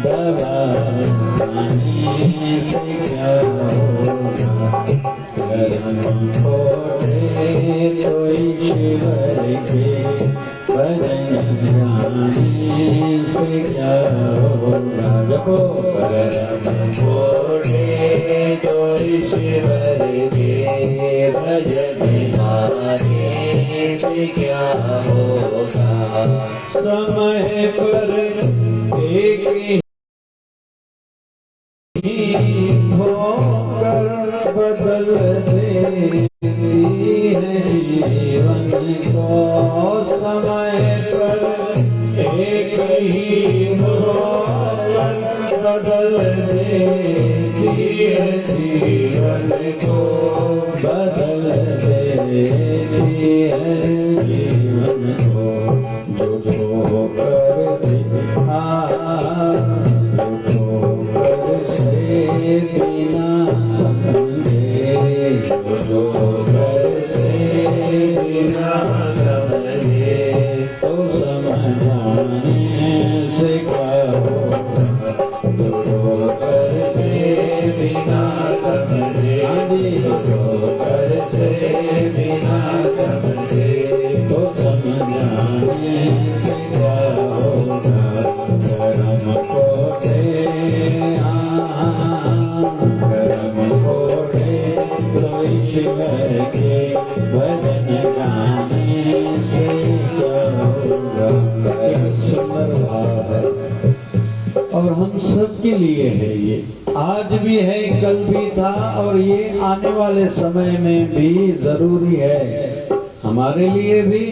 दवा से क्या होगा, करम खोटे तो ईश्वर के भजन गाने से क्या होगा। देखो करम खोटे तो ईश्वर के भजन गाने से क्या होगा। समय पर एक ही होकर बदल देती है जीवन को। समय पर एक ही होकर बदल देती है जीवन को, बदल देती है जीवन को। जो करती से बिना समझे, जो से बिना समझे, तो समझाने से क्या होगा। जो से बिना समझे, जो से बिना समझे, तो समझाने से क्या होगा। करम खोटे करम खोटे तो ईश्वर के भजन गाने से क्या होगा। सुंदर भाव है और हम सब के लिए है। ये आज भी है, कल भी था और ये आने वाले समय में भी जरूरी है। हमारे लिए भी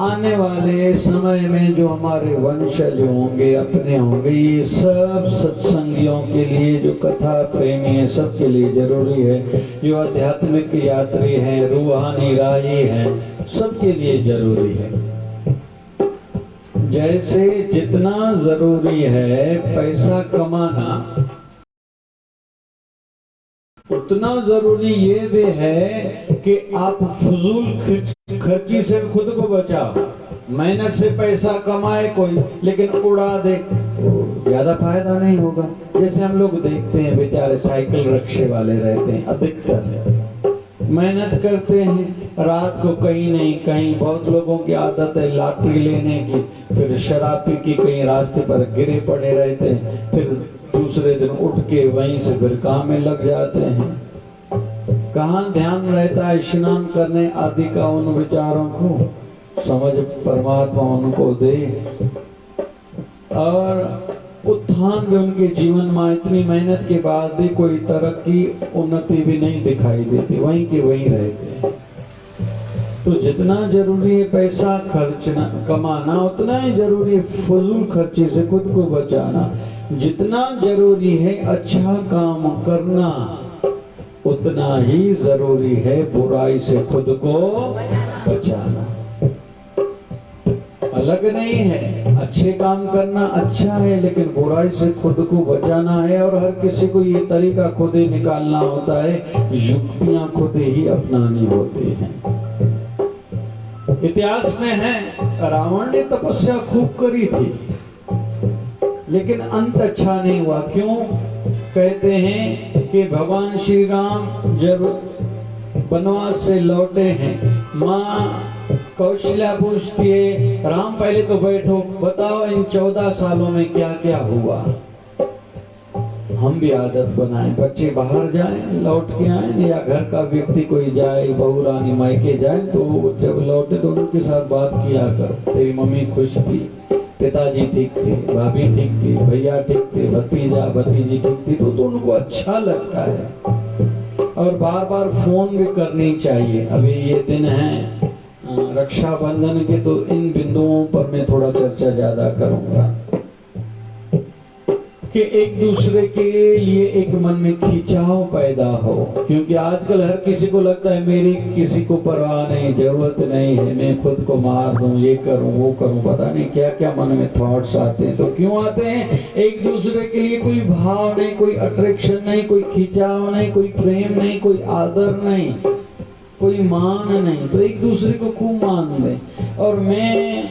आने वाले समय में जो हमारे वंशज होंगे, अपने होंगे, ये सब सत्संगियों के लिए, जो कथा प्रेमी है, सबके लिए जरूरी है। जो आध्यात्मिक यात्री हैं, रूहानी राही हैं, सबके लिए जरूरी है। जैसे जितना जरूरी है पैसा कमाना, उतना जरूरी ये भी है कि आप फजूल खर्ची से खुद को बचाओ। मेहनत से पैसा कमाए कोई, लेकिन उड़ा दे तो ज्यादा फायदा नहीं होगा। जैसे हम लोग देखते हैं बेचारे साइकिल रिक्शे वाले रहते हैं, अधिकतर मेहनत करते हैं, रात को कहीं नहीं कहीं। बहुत लोगों की आदत है लॉटरी लेने की, फिर शराब पी के कहीं रास्ते पर गिरे पड़े रहते हैं, फिर दूसरे दिन उठ के वहीं से फिर काम में लग जाते हैं। कहाँ ध्यान रहता है स्नान करने आदि का उन विचारों को। समझ परमात्मा उनको दे और उत्थान भी उनके जीवन में। इतनी मेहनत के बाद भी कोई तरक्की उन्नति भी नहीं दिखाई देती, वहीं के वहीं रहते हैं। तो जितना जरूरी है पैसा खर्चना कमाना, उतना ही जरूरी है फजूल खर्ची से खुद को बचाना। जितना जरूरी है अच्छा काम करना, उतना ही जरूरी है बुराई से खुद को बचाना। अलग नहीं है, अच्छे काम करना अच्छा है, लेकिन बुराई से खुद को बचाना है। और हर किसी को ये तरीका खुद ही निकालना होता है, युक्तियां खुद ही अपनानी होती हैं। इतिहास में है, रावण ने तपस्या खूब करी थी, लेकिन अंत अच्छा नहीं हुआ। क्यों? कहते हैं कि भगवान श्री राम जब वनवास से लौटे हैं, माँ कौशल्या पूछती है, राम पहले तो बैठो, बताओ इन 14 सालों में क्या क्या हुआ। हम भी आदत बनाएं, बच्चे बाहर जाएं, लौट के आए, या घर का व्यक्ति कोई जाए, बहू रानी मायके जाए, तो जब लौटे तो उनके साथ बात किया करो। तेरी मम्मी खुश थी, पिताजी ठीक थे, भाभी ठीक थी, भैया ठीक थे, भतीजा भतीजी ठीक थी, तो उनको अच्छा लगता है। और बार बार फोन भी करनी चाहिए। अभी ये दिन है रक्षाबंधन के, तो इन बिंदुओं पर मैं थोड़ा चर्चा ज्यादा करूंगा कि एक दूसरे के लिए एक मन में खिंचाव पैदा हो, क्योंकि आजकल हर किसी को लगता है मेरी किसी को परवाह नहीं, जरूरत नहीं है, मैं खुद को मार दूं, ये करूं वो करूं, पता नहीं क्या क्या मन में थॉट्स आते हैं। तो क्यों आते हैं? एक दूसरे के लिए कोई भाव नहीं, कोई अट्रैक्शन नहीं, कोई खिंचाव नहीं, कोई प्रेम नहीं, कोई आदर नहीं, कोई मान नहीं, तो एक दूसरे को खूब मान दें। और मैं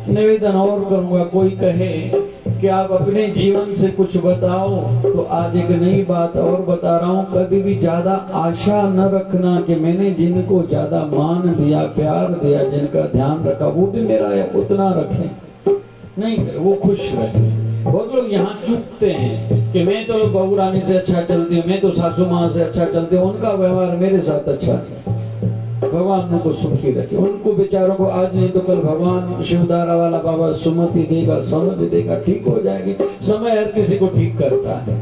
निवेदन और करूंगा, कोई कहे कि आप अपने जीवन से कुछ बताओ, तो आज एक नई बात और बता रहा हूँ, कभी भी ज्यादा आशा न रखना कि मैंने जिनको ज्यादा मान दिया, प्यार दिया, जिनका ध्यान रखा, वो भी मेरा है उतना रखें, नहीं वो खुश रहे। बहुत लोग यहाँ चुपते हैं कि मैं तो बहू रानी से अच्छा चलती हूँ, मैं तो सासू माँ से अच्छा चलती हूँ, उनका व्यवहार मेरे साथ अच्छा नहीं। भगवान उनको सुखी रखे, उनको बेचारों को आज नहीं तो कल भगवान शिवधारा वाला बाबा सुमति देगा, समझ देगा, ठीक हो जाएगी। समय हर किसी को ठीक करता है।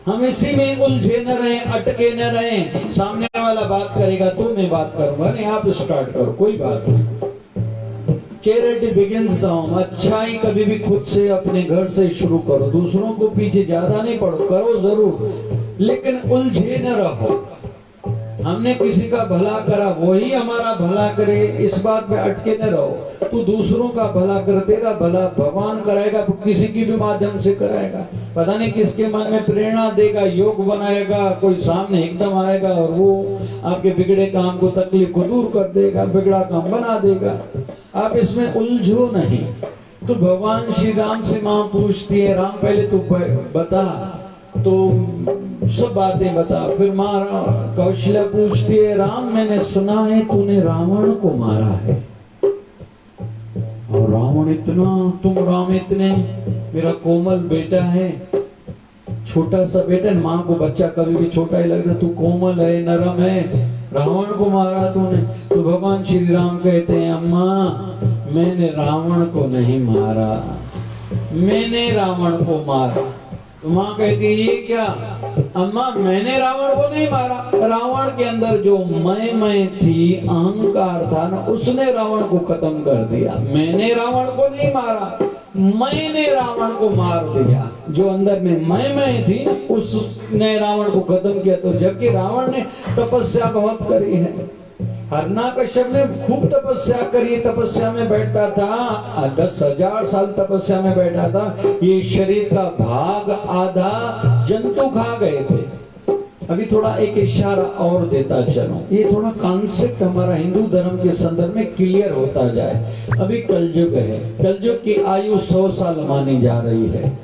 हम इसी में उलझे न रहें, अटके न रहें। सामने वाला बात करेगा तो मैं बात करूंगा, नहीं आप स्टार्ट करो, कोई बात नहीं। Charity begins the home. अच्छाई कभी भी खुद से, अपने घर से शुरू करो, दूसरों को पीछे ज्यादा नहीं पड़ो, करो जरूर लेकिन उलझे न रहो। हमने किसी का भला करा, वही हमारा भला करे, इस बात में अटके न रहो। तू दूसरों का भला कर, तेरा भला भगवान कराएगा, किसी की भी माध्यम से कराएगा। पता नहीं किसके मन में प्रेरणा देगा, योग बनाएगा, कोई सामने एकदम आएगा और वो आपके बिगड़े काम को, तकलीफ को दूर कर देगा, बिगड़ा काम बना देगा। आप इसमें उलझो नहीं। तो भगवान श्री राम से माँ पूछती है, राम पहले तू बता, तो सब बातें बता। फिर माँ कौशल्या पूछती है, राम मैंने सुना है तूने रावण को मारा है। और रावण इतना, तुम राम इतने, मेरा कोमल बेटा है, छोटा सा बेटा, माँ को बच्चा कभी भी छोटा ही लगता, तू कोमल है, नरम है, रावण को मारा तूने। तो भगवान श्री राम कहते हैं, अम्मा मैंने रावण को नहीं मारा, मैंने रावण को मारा। तो माँ कहती है, ये क्या? अम्मा मैंने रावण को नहीं मारा, रावण के अंदर जो मैं थी, अहंकार था ना, उसने रावण को खत्म कर दिया। मैंने रावण को नहीं मारा, मैंने रावण को मार दिया। जो अंदर में मैं थी ना, उसने रावण को खत्म किया। तो जबकि रावण ने तपस्या बहुत करी है, हिरण्यकश्यप ने खूब तपस्या करी, तपस्या में बैठा था, 10,000 साल तपस्या में बैठा था। ये शरीर का भाग आधा जंतु खा गए थे। अभी थोड़ा एक इशारा और देता चलो, ये थोड़ा कॉन्सेप्ट हमारा हिंदू धर्म के संदर्भ में क्लियर होता जाए। अभी कलयुग है, कलयुग की आयु 100 साल मानी जा रही है।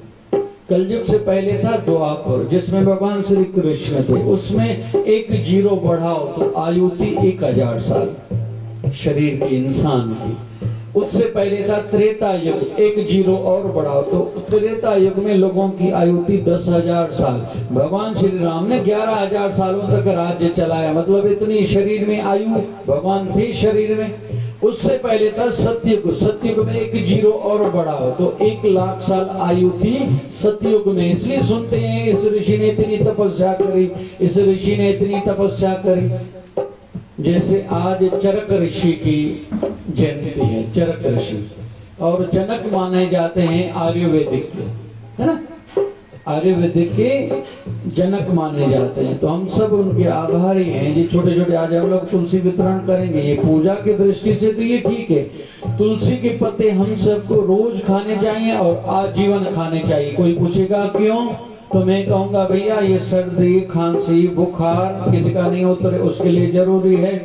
कलयुग से पहले था द्वापर, जिसमें भगवान श्री कृष्ण थे, उसमें एक जीरो बढ़ाओ तो आयु थी 1000 साल शरीर की, इंसान की। उससे पहले था त्रेता युग, एक जीरो और बढ़ाओ तो त्रेता युग में लोगों की आयु थी 10,000 साल। भगवान श्री राम ने 11,000 सालों तक राज्य चलाया, मतलब इतनी शरीर में आयु भगवान थे शरीर में। उससे पहले था सतयुग, सतयुग में एक जीरो और बढ़ाओ तो 1,00,000 साल आयु थी सतयुग में। इसलिए सुनते हैं इस ऋषि ने इतनी तपस्या करी, इस ऋषि ने इतनी तपस्या करी। जैसे आज चरक ऋषि की जयंती है, चरक ऋषि, और जनक माने जाते हैं आयुर्वेदिक के, है ना, आयुर्वेदिक के जनक माने जाते हैं। तो हम सब उनके आभारी हैं। ये छोटे छोटे आज हम लोग तुलसी वितरण करेंगे, ये पूजा की दृष्टि से तो ये ठीक है। तुलसी के पत्ते हम सबको रोज खाने चाहिए और आजीवन खाने चाहिए। कोई पूछेगा क्यों, तो मैं कहूंगा भैया ये सर्दी, खांसी, बुखार किसी का नहीं उतरे, उसके लिए जरूरी है।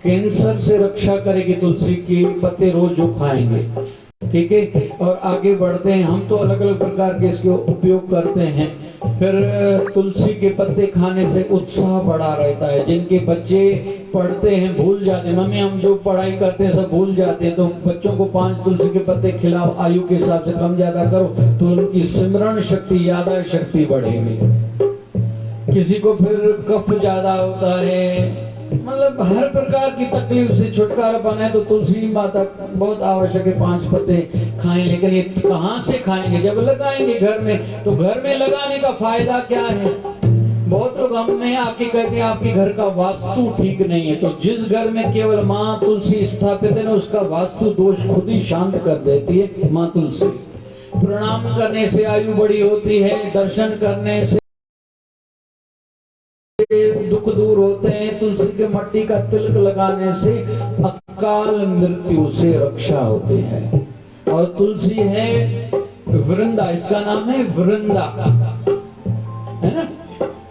कैंसर से रक्षा करेगी तुलसी के पत्ते रोज जो खाएंगे, ठीक है। और आगे बढ़ते हैं, हम तो अलग अलग प्रकार के इसके उपयोग करते हैं। फिर तुलसी के पत्ते खाने से उत्साह बढ़ा रहता है। जिनके बच्चे पढ़ते हैं भूल जाते हैं, मम्मी हम जो पढ़ाई करते हैं सब भूल जाते हैं, तो बच्चों को 5 तुलसी के पत्ते खिलाओ, आयु के हिसाब से कम ज्यादा करो तो उनकी स्मरण शक्ति, यादाश्त शक्ति बढ़ेगी। किसी को फिर कफ ज्यादा होता है, मतलब हर प्रकार की तकलीफ से छुटकारा पाना है तो तुलसी माता बहुत आवश्यक है। 5 पत्ते खाएं, लेकिन ये कहाँ से खाएंगे? जब लगाएंगे घर में, तो घर में लगाने का फायदा क्या है? बहुत लोग हमें आके कहते हैं आपके घर का वास्तु ठीक नहीं है, तो जिस घर में केवल माँ तुलसी स्थापित है ना, उसका वास्तु दोष खुद ही शांत कर देती है माँ तुलसी। प्रणाम करने से आयु बड़ी होती है, दर्शन करने से दुख दूर होते हैं, तुलसी के मट्टी का तिलक लगाने से अकाल मृत्यु से रक्षा होती है। और तुलसी है वृंदा, इसका नाम है वृंदा, है ना,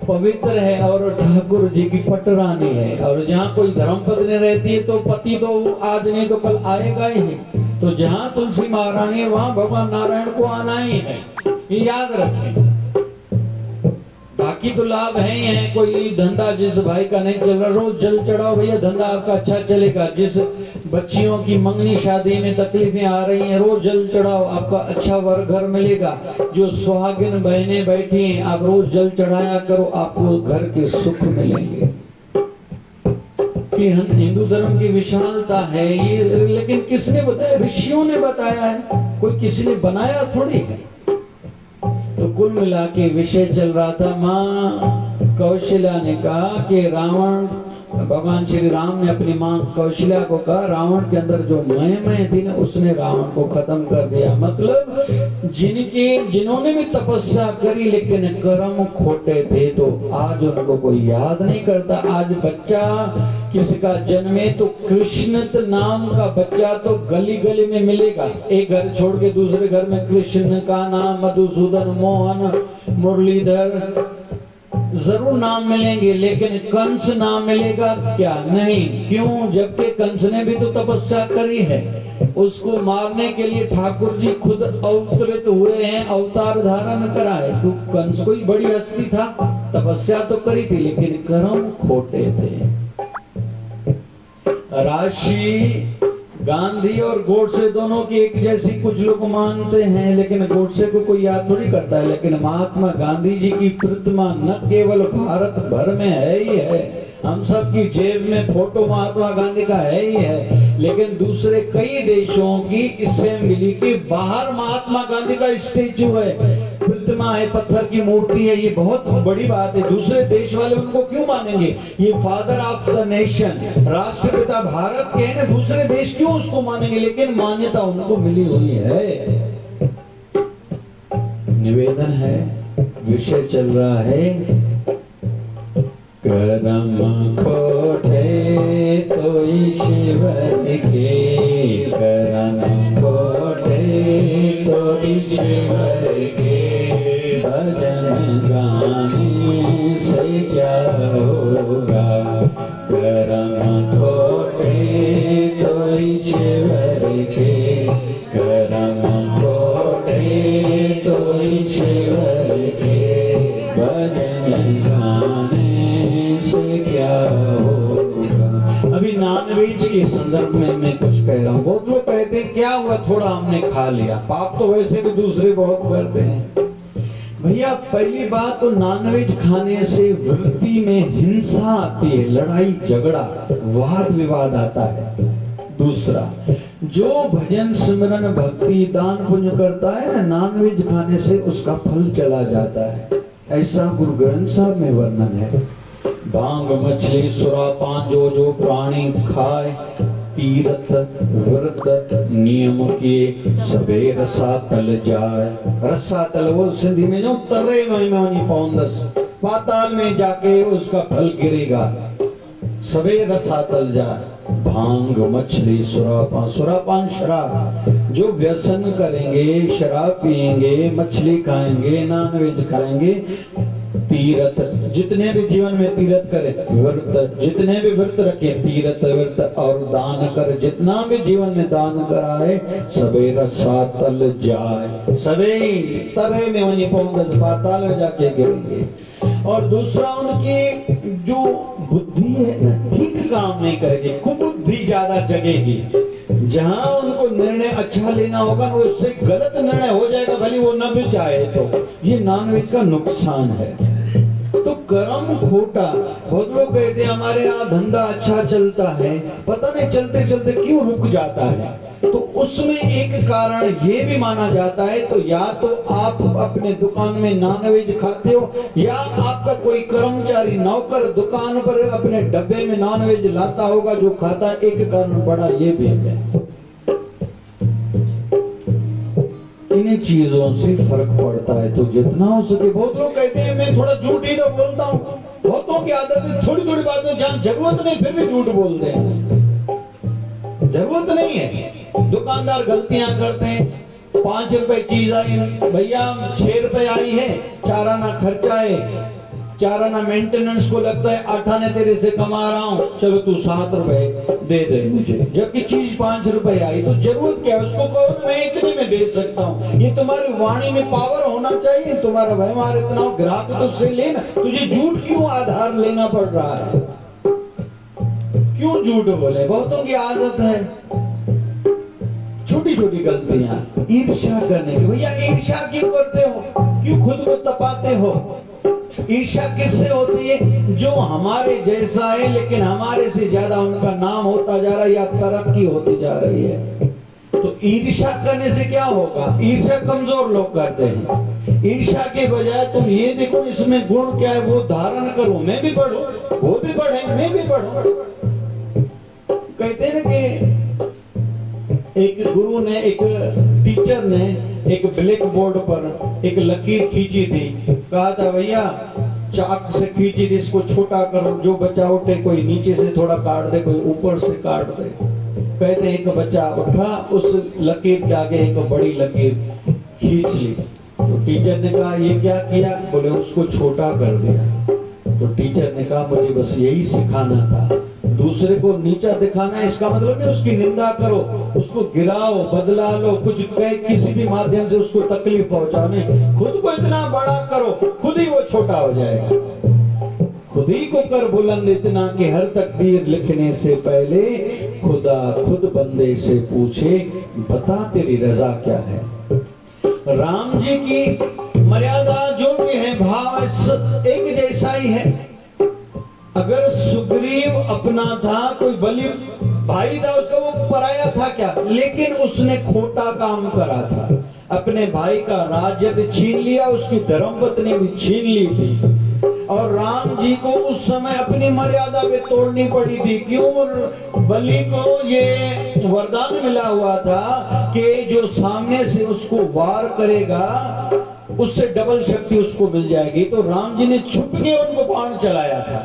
पवित्र है और ठाकुर जी की पटरानी है। और जहाँ कोई धर्मपत्नी रहती है तो पति तो आज नहीं तो कल आएगा ही है, तो जहाँ तुलसी महारानी है वहाँ भगवान नारायण को आना ही है, ये याद रखें। बाकी तो लाभ है ही है। कोई धंधा जिस भाई का नहीं चल रहा, रोज जल चढ़ाओ भैया, धंधा आपका अच्छा चलेगा। जिस बच्चियों की मंगनी शादी में तकलीफें आ रही हैं, रोज जल चढ़ाओ, आपका अच्छा वर घर मिलेगा। जो सुहागिन बहनें बैठी हैं, आप रोज जल चढ़ाया करो, आपको घर के सुख मिलेंगे। कि हिंदू धर्म की विशालता है ये, लेकिन किसने बताया? ऋषियों ने बताया है, कोई किसी ने बनाया थोड़ी है। तो कुल मिला के विषय चल रहा था, माँ कौशल्या ने कहा कि रावण, भगवान श्री राम ने अपनी माँ कौशल्या को कहा रावण के अंदर जो मैं थी ना, उसने रावण को खत्म कर दिया। मतलब जिन्होंने भी तपस्या करी लेकिन कर्म खोटे थे, तो आज उनको कोई याद नहीं करता। आज बच्चा किसी का जन्मे तो कृष्ण नाम का बच्चा तो गली गली में मिलेगा, एक घर छोड़ के दूसरे घर में कृष्ण का नाम, मधुसूदन, मोहन, मुरलीधर जरूर नाम मिलेंगे, लेकिन कंस नाम मिलेगा क्या? नहीं। क्यों? जबकि कंस ने भी तो तपस्या करी है, उसको मारने के लिए ठाकुर जी खुद अवतरित हुए हैं, अवतार धारण कराए। तो कंस कोई बड़ी हस्ती था, तपस्या तो करी थी लेकिन कर्म खोटे थे। राशि गांधी और गोडसे दोनों की एक जैसी कुछ लोग मानते हैं, लेकिन गोडसे को कोई याद थोड़ी करता है। लेकिन महात्मा गांधी जी की प्रतिमा न केवल भारत भर में है ही है, हम सब की जेब में फोटो महात्मा गांधी का है ही है, लेकिन दूसरे कई देशों की असेंबली के बाहर महात्मा गांधी का स्टेचू है, प्रतिमा है, पत्थर की मूर्ति है। ये बहुत बड़ी बात है। दूसरे देश वाले उनको क्यों मानेंगे? ये फादर ऑफ द नेशन, राष्ट्रपिता भारत के हैं, दूसरे देश क्यों उसको मानेंगे? लेकिन मान्यता उनको मिली हुई है। निवेदन है, विषय चल रहा है, करम खोटे तो ईश्वर के, करम खोटे तो ईश्वर के, भजन गाने से क्या होगा? करम खोटे तो ईश्वर के, करम खोटे तो ईश्वर के, भजन गाने से क्या होगा? अभी नॉनवेज के संदर्भ में मैं कुछ कह रहा हूँ। बहुत लोग कहते हैं क्या हुआ, थोड़ा हमने खा लिया, पाप तो वैसे भी दूसरे बहुत करते हैं। भैया पहली बात तो नॉनवेज खाने से वृत्ति में हिंसा आती है, लड़ाई झगड़ा वाद विवाद आता है। दूसरा, जो भजन सिमरन भक्ति दान पुण्य करता है ना, नॉनवेज खाने से उसका फल चला जाता है। ऐसा गुरु ग्रंथ साहब में वर्णन है। भांग मछली सुरापान जो प्राणी खाए, तीर्थ व्रत नियम के सबे रसातल जाए। रसातल वो सिंधी में जो तर्रे में पौंदस, पाताल में जाके उसका फल गिरेगा, सबे रसातल जाए। भांग मछली सुरापान, सुरापान शराब, जो व्यसन करेंगे, शराब पिएंगे, मछली खाएंगे, नॉनवेज खाएंगे, तीर्थ जितने भी जीवन में तीर्थ करे, व्रत जितने भी व्रत रखे, तीर्थ व्रत और दान कर जितना भी जीवन में दान कराए, सबे रसातल जाए, सबे तरह में वहीं पहुंच पाताल में जाके गिरेंगे। और दूसरा, उनकी जो बुद्धि है ठीक काम नहीं करेगी, कुबुद्धि ज्यादा जगेगी। जहां उनको निर्णय अच्छा लेना होगा ना, उससे गलत निर्णय हो जाएगा, भले वो न भी चाहे तो। ये नॉनवेज का नुकसान है। तो कर्म खोटा। बहुत लोग कहते हैं हमारे यहाँ धंधा अच्छा चलता है, पता नहीं चलते चलते क्यों रुक जाता है। तो उसमें एक कारण ये भी माना जाता है, तो या तो आप अपने दुकान में नॉनवेज खाते हो, या आपका कोई कर्मचारी नौकर दुकान पर अपने डब्बे में नॉनवेज लाता होगा जो खाता है। एक कारण बड़ा ये भी है। इन चीजों से फर्क पड़ता है। तो जितना हो सके, बहुत लोग कहते हैं मैं थोड़ा झूठ ही तो बोलता हूँ, बहुतों की आदत है थोड़ी थोड़ी बात में जहां जरूरत नहीं फिर भी झूठ बोलते हैं। जरूरत नहीं है। दुकानदार गलतियां करते हैं। 5 रुपए चीज आई, भैया 6 रुपए आई है, 4 आना खर्चा है, 4 आना मेंटेनेंस को लगता है, 8 आने तेरे से कमा रहा हूं, चलो तू 7 रुपए दे दे मुझे। जबकि चीज 5 रुपए आई, तो जरूरत क्या है उसको कहो मैं इतने में दे सकता हूँ। ये तुम्हारी वाणी में पावर होना चाहिए। तुम्हारा व्यवहार इतना हो, ग्राहक तो उससे लेना, तुझे झूठ क्यों आधार लेना पड़ रहा है? क्यों झूठ बोले? बहुतों की आदत है छोटी छोटी गलतियां, ईर्ष्या करने की। भैया ईर्ष्या क्यों करते हो? क्यों खुद को तपाते हो? ईर्ष्या किससे होती है? जो हमारे जैसा है लेकिन हमारे से ज्यादा उनका नाम होता जा रहा है या तरक्की होती जा रही है। तो ईर्ष्या करने से क्या होगा? ईर्ष्या कमजोर लोग करते हैं। ईर्ष्या के बजाय तुम ये देखो इसमें गुण क्या है, वो धारण करो, मैं भी बढ़ूं, वो भी बढ़े, मैं भी बढ़ूं। कहते हैं कि एक गुरु ने, एक टीचर ने एक ब्लैक बोर्ड पर एक लकीर खींची थी। कहा था भैया चाक से खींची थी, इसको छोटा करो, जो बच्चा उठे कोई नीचे से थोड़ा काट दे, कोई ऊपर से काट दे। कहते एक बच्चा उठा, उस लकीर के आगे एक बड़ी लकीर खींच ली। तो टीचर ने कहा ये क्या किया? बोले उसको छोटा कर दिया। तो टीचर ने कहा मुझे बस यही सिखाना था, दूसरे को नीचा दिखाना है इसका मतलब नहीं उसकी निंदा करो, उसको गिराओ, बदला लो, कुछ किसी भी माध्यम से उसको तकलीफ पहुंचाओ नहीं। खुद को इतना बड़ा करो, खुद ही वो छोटा हो जाएगा। खुद ही को कर बुलंद इतना कि हर तकदीर लिखने से पहले खुदा खुद बंदे से पूछे बता तेरी रजा क्या है। राम जी की मर्यादा जो भी है, भाव एक जैसा ही है। अगर सुग्रीव अपना था, कोई बलि भाई था उसका, वो पराया था क्या? लेकिन उसने खोटा काम करा था, अपने भाई का राज्य छीन लिया, उसकी धर्मपत्नी भी छीन ली थी। और राम जी को उस समय अपनी मर्यादा पे तोड़नी पड़ी थी। क्यों? बलि को ये वरदान मिला हुआ था कि जो सामने से उसको वार करेगा उससे डबल शक्ति उसको मिल जाएगी। तो राम जी ने छुप के उनको बाण चलाया था,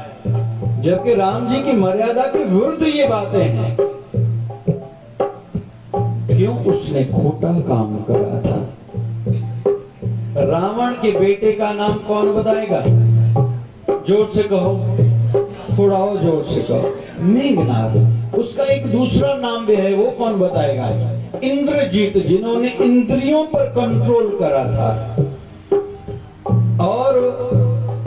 जबकि राम जी की मर्यादा के विरुद्ध ये बातें हैं। क्यों? उसने खोटा काम करा था। रावण के बेटे का नाम कौन बताएगा? जोर से कहो, थोड़ा और जोर से कहो। मेघनाद। उसका एक दूसरा नाम भी है, वो कौन बताएगा? इंद्रजीत, जिन्होंने इंद्रियों पर कंट्रोल करा था और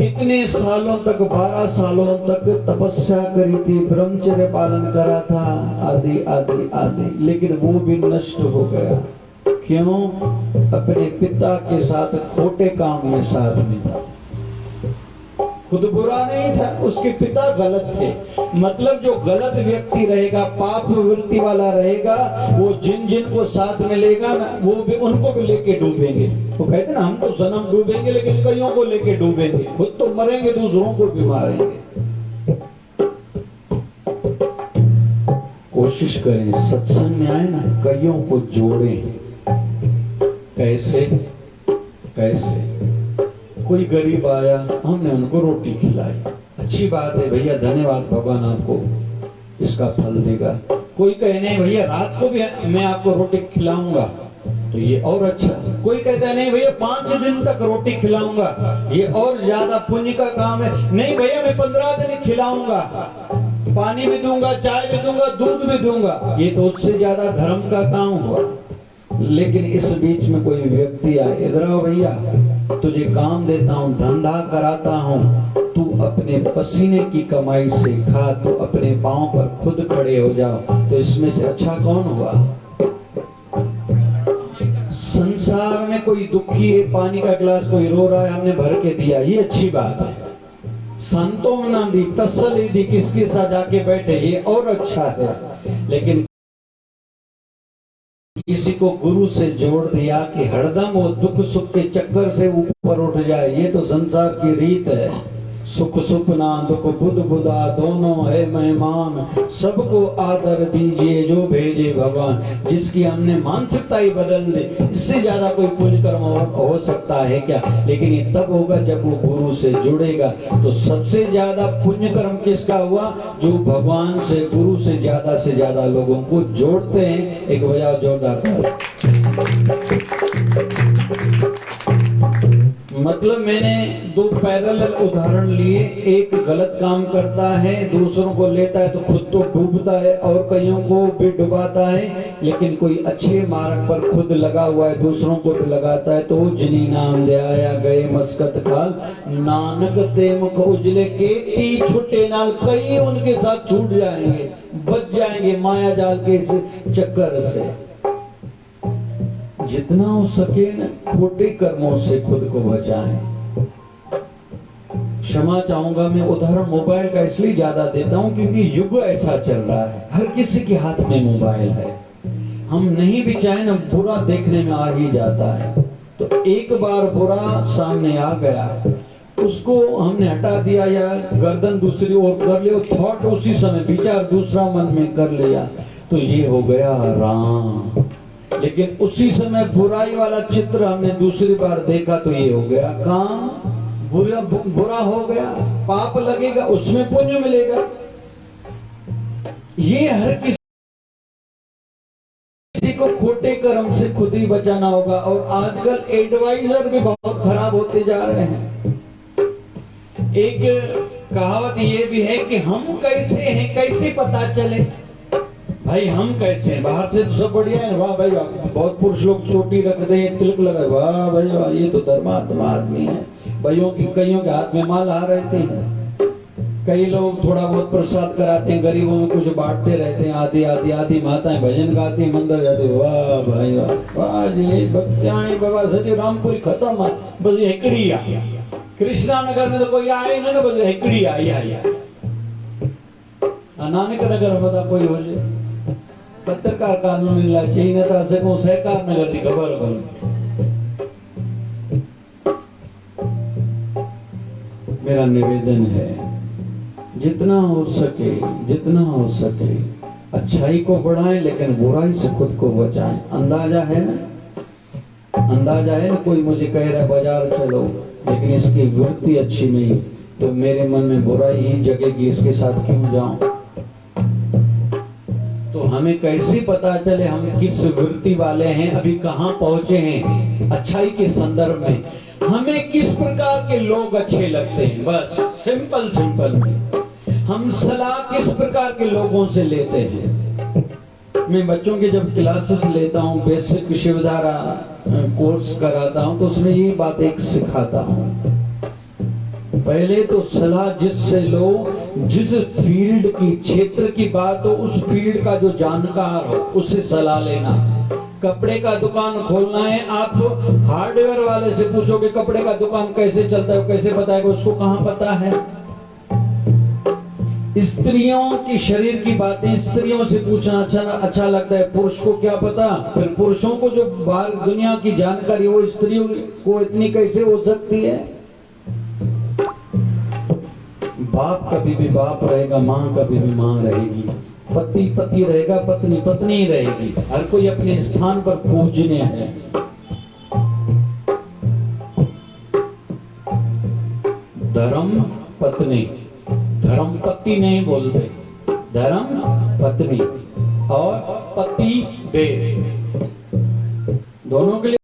इतने सालों तक, 12 सालों तक तपस्या करी थी, ब्रह्मचर्य पालन करा था, आदि आदि आदि, लेकिन वो भी नष्ट हो गया। क्यों? अपने पिता के साथ खोटे काम में साथ में था। खुद बुरा नहीं था, उसके पिता गलत थे। मतलब जो गलत व्यक्ति रहेगा, पाप वृत्ति वाला रहेगा, वो जिन जिन को साथ में लेगा ना, वो भी उनको भी लेके डूबेंगे। तो कहते ना हम तो सनम डूबेंगे लेकिन कईयों को लेके डूबेंगे, खुद तो मरेंगे दूसरों को भी मारेंगे। कोशिश करें सत्संग में आए ना, कईयों को जोड़ें। कैसे? कैसे? कोई गरीब आया, हमने उनको रोटी खिलाई, अच्छी बात है भैया, धन्यवाद, भगवान आपको इसका फल देगा। कोई कहे नहीं भैया रात को भी मैं आपको रोटी खिलाऊंगा, तो ये और अच्छा। कोई कहता है नहीं भैया 5 दिन तक रोटी खिलाऊंगा, ये और ज्यादा पुण्य का काम है। नहीं भैया मैं 15 दिन खिलाऊंगा, पानी भी दूंगा, चाय भी दूंगा, दूध भी दूंगा, ये तो उससे ज्यादा धर्म का काम हुआ। लेकिन इस बीच में कोई व्यक्ति आए, इधर आओ भैया, तुझे काम देता हूं, धंधा कराता हूं, तू अपने पसीने की कमाई से खा, तू अपने पांव पर खुद खड़े हो जाओ, तो इसमें से अच्छा कौन हुआ? संसार में कोई दुखी है, पानी का गिलास कोई रो रहा है, हमने भर के दिया, ये अच्छी बात है। सांत्वना दी, तसल्ली दी, किसके साथ जाके बैठे, ये और अच्छा है। लेकिन किसी को गुरु से जोड़ दिया कि हरदम वो दुख सुख के चक्कर से ऊपर उठ जाए, ये तो संसार की रीत है। सुख सुपना दुख बुध बुधा दोनों है मेहमान, सबको आदर दीजिए जो भेजे भगवान। जिसकी हमने मानसिकता ही बदल दी, इससे ज्यादा कोई पुण्य कर्म हो सकता है क्या? लेकिन ये तब होगा जब वो गुरु से जुड़ेगा। तो सबसे ज्यादा पुण्य कर्म किसका हुआ? जो भगवान से, गुरु से ज्यादा लोगों को जोड़ते हैं। एक बजाओ जोरदार। मतलब मैंने दो पैरेलल उदाहरण लिए। एक गलत काम करता है, दूसरों को लेता है तो खुद तो डूबता है और कईयों को भी डुबाता है। लेकिन कोई अच्छे मार्ग पर खुद लगा हुआ है, दूसरों को भी लगाता है। तो जिनी नाम दया गए मस्कत काल, नानक ते मुख उजले के ती छुटे नाल। कई उनके साथ छूट जाएंगे, बच जाएंगे माया जाल के इस चक्कर से। जितना हो सके न खोटे कर्मों से खुद को बचाएं। क्षमा चाहूंगा, मैं उदाहरण मोबाइल का इसलिए ज्यादा देता हूं क्योंकि युग ऐसा चल रहा है, हर किसी के हाथ में मोबाइल है। हम नहीं भी चाहे ना, बुरा देखने में आ ही जाता है। तो एक बार बुरा सामने आ गया, उसको हमने हटा दिया या गर्दन दूसरी ओर कर लिया, थॉट उसी समय, विचार दूसरा मन में कर लिया, तो ये हो गया राम। लेकिन उसी समय बुराई वाला चित्र हमने दूसरी बार देखा तो ये हो गया काम। बुरा हो गया, पाप लगेगा, उसमें पुण्य मिलेगा। ये हर किसी को खोटे कर्म से खुद ही बचाना होगा। और आजकल एडवाइजर भी बहुत खराब होते जा रहे हैं। एक कहावत ये भी है कि हम कैसे हैं, कैसे पता चले भाई हम कैसे हैं? बाहर से तो सब बढ़िया है, वाह भाई वाह। बहुत पुरुष लोग चोटी रखते हैं, तिलक लगाए, वाह भाई वाह, ये तो धर्मात्मा आदमी है। कईयों के हाथ में माला रहते हैं। कई लोग थोड़ा बहुत प्रसाद कराते हैं, गरीबों में कुछ बांटते रहते हैं। आधी माताएं भजन गाती हैं, मंदिर जाते, वाह भाई वाह, वाह जी भक्तियां बाबा सजी रामपुरी खत्म, बस हेकड़ी आ। कृष्णा नगर में तो कोई आए ना, बस हेकड़ी आई। नानक नगर में कोई हो जाए पत्रकार कानून मिलना चाहिए ना, था को सहकार नगर की खबर कर। मेरा निवेदन है, जितना हो सके अच्छाई को बढ़ाएं, लेकिन बुराई से खुद को बचाएं। अंदाजा है ना, कोई मुझे कह रहा है बाजार चलो, लेकिन इसकी वृत्ति अच्छी नहीं, तो मेरे मन में बुराई ही जगेगी, इसके साथ क्यों जाऊं? तो हमें कैसे पता चले हम किस वृत्ति वाले हैं, अभी कहां पहुंचे हैं अच्छाई के संदर्भ में? हमें किस प्रकार के लोग अच्छे लगते हैं, बस सिंपल में हम सलाह किस प्रकार के लोगों से लेते हैं। मैं बच्चों के जब क्लासेस लेता हूं, बेसिक शिवधारा कोर्स कराता हूं, तो उसमें ये बात एक सिखाता हूं। पहले तो सलाह जिससे लो, जिस फील्ड की, क्षेत्र की बात हो, उस फील्ड का जो जानकार हो उससे सलाह लेना। कपड़े का दुकान खोलना है, आप हार्डवेयर वाले से पूछोगे कपड़े का दुकान कैसे चलता है, कैसे बताएगा? उसको कहां पता है? स्त्रियों की शरीर की बातें स्त्रियों से पूछना अच्छा लगता है, पुरुष को क्या पता? फिर पुरुषों को जो बाहर दुनिया की जानकारी वो स्त्रियों को इतनी कैसे हो सकती है? बाप कभी भी बाप रहेगा, माँ कभी भी माँ रहेगी, पति पति रहेगा, पत्नी पत्नी ही रहेगी। हर कोई अपने स्थान पर पूजनीय है। धर्म पत्नी, धर्म पति नहीं बोलते, धर्म पत्नी और पति देव, दोनों के लिए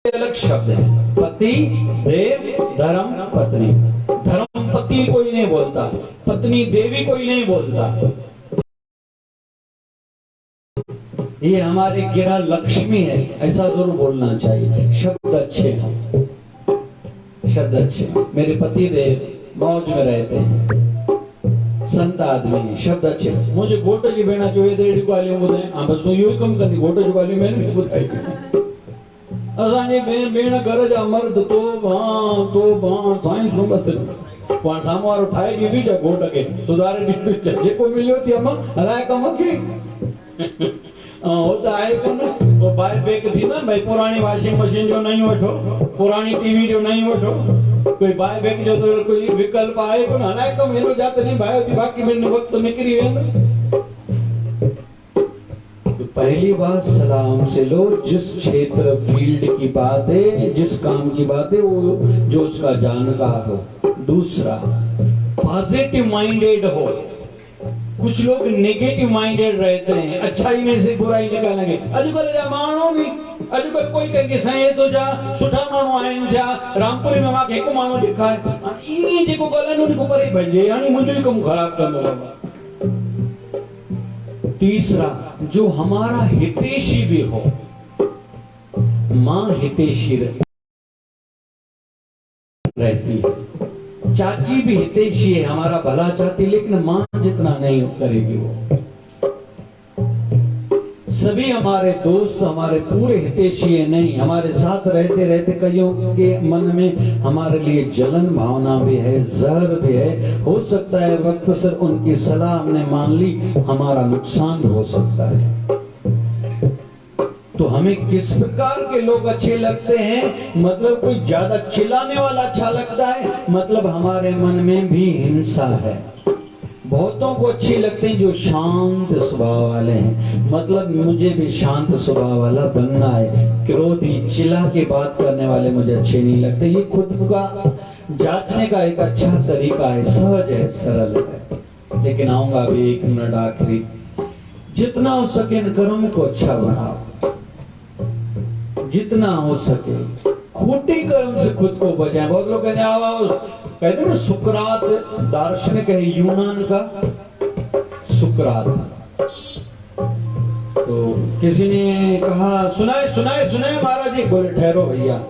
अलग शब्द है। पति देव, धर्म पत्नी। धर्म पति कोई नहीं बोलता, पत्नी देवी कोई नहीं बोलता। ये हमारे गिरा लक्ष्मी है, ऐसा जरूर बोलना चाहिए। शब्द अच्छे हैं, शब्द अच्छे। मेरे पति देव मौज में रहते हैं, संत आदमी है, शब्द अच्छे। मुझे गोटो जी भेणा चाहिए देड़ी को आलियो बुधाए, हाँ बस मैं यू ही कम करती, गोटो जी को आलियो मैंने बुधाई। असांजे भेण घर जा मर्द तो भां साईं सुमत पण साम्हूं वारो ठाहे ॾींदी घोट खे सुधारे ॾींदी जेको मिलियो थी अम्मा हलाए कम खे। होता है कोन वो बाय बैक थी ना भाई पुरानी वॉशिंग मशीन जो नहीं वठो पुरानी टीवी जो नहीं वठो कोई बाय बैक जो तो कोई विकल्प आए कोन हलाए कम हेलो जात नहीं भाई थी बाकी में वक्त निकली वेंदो। तो पहली बात सलाम से लो, जिस क्षेत्र फील्ड की बात है जिस काम की बात है वो जो उसका जानकार हो। दूसरा पॉजिटिव माइंडेड हो। कुछ लोग नेगेटिव माइंडेड रहते हैं, अच्छाई में से बुराई निकालेंगे। अॼुकल्ह जा माण्हू भी अॼुकल्ह कोई कंहिंखे साईं तो जा सुठा माण्हू आहिनि छा रामपुरी में मांखे हिकु माण्हू ॾेखारे ईअं जेको ॻाल्हाइनि उनखां परे भॼे हाणे मुंहिंजो ई कमु ख़राब कंदो बाबा। तीसरा जो हमारा हितैषी भी हो, मां हितैषी रहती है, चाची भी हितैषी है, हमारा भला चाहती, लेकिन मां जितना नहीं करेगी वो। सभी हमारे दोस्त हमारे पूरे हितैषी है नहीं, हमारे साथ रहते रहते कईयों के मन में हमारे लिए जलन भावना भी है, जहर भी है। हो सकता है वक्त से उनकी सलाह हमने मान ली, हमारा नुकसान हो सकता है। तो हमें किस प्रकार के लोग अच्छे लगते हैं? मतलब कोई ज्यादा चिल्लाने वाला अच्छा लगता है, मतलब हमारे मन में भी हिंसा है। बहुतों को अच्छे लगते हैं जो शांत स्वभाव वाले हैं, मतलब मुझे भी शांत स्वभाव वाला बनना है। क्रोधी चिल्ला के बात करने वाले मुझे अच्छे नहीं लगते। ये खुद का जांचने का एक अच्छा तरीका है, सहज है, सरल है। लेकिन आऊंगा अभी 1 मिनट आखिरी, जितना हो सके इन कर्म को अच्छा बनाओ, जितना हो सके खोटी कर्म से खुद को बचाएं। बहुत लोग कहते हैं कहते हैं सुकरात दार्शनिक है यूनान का, सुकरात। तो किसी ने कहा सुनाए सुनाए सुनाए महाराज जी। बोले ठहरो भैया,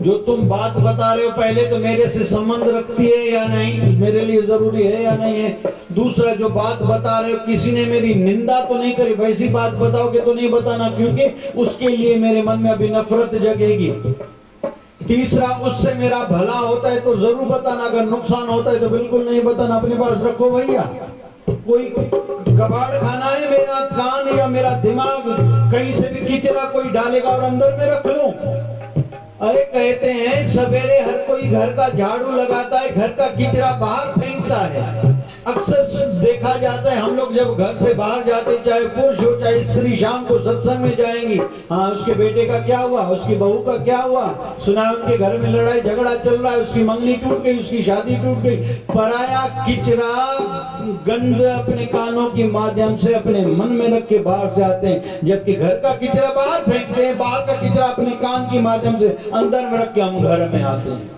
जो तुम बात बता रहे हो पहले तो मेरे से संबंध रखती है या नहीं, मेरे लिए जरूरी है या नहीं है। दूसरा जो बात बता रहे हो किसी ने मेरी निंदा तो नहीं करी, वैसी बात बताओगे तो नहीं बताना, क्योंकि उसके लिए मेरे मन में अभी नफरत जगेगी। तीसरा उससे मेरा भला होता है तो जरूर बताना, अगर नुकसान होता है तो बिल्कुल नहीं बताना, अपने पास रखो भैया। कोई कबाड़ खाना है, मेरा कान या मेरा दिमाग कहीं से भी किचरा कोई डालेगा और अंदर में रख लूं। अरे कहते हैं सवेरे हर कोई घर का झाड़ू लगाता है, घर का किचरा बाहर फेंकता है। अक्सर देखा जाता है हम लोग जब घर से बाहर जाते, चाहे पुरुष हो चाहे स्त्री, शाम को सत्संग में जाएंगी, हाँ उसके बेटे का क्या हुआ, उसकी बहू का क्या हुआ, सुना उनके घर में लड़ाई झगड़ा चल रहा है, उसकी मंगनी टूट गई, उसकी शादी टूट गई। पराया किचरा गंद अपने कानों के माध्यम से अपने मन में रख के बाहर से आते हैं, जबकि घर का किचरा बाहर फेंकते हैं, बाहर का किचरा अपने कान के माध्यम से अंदर में रख के हम घर में आते हैं।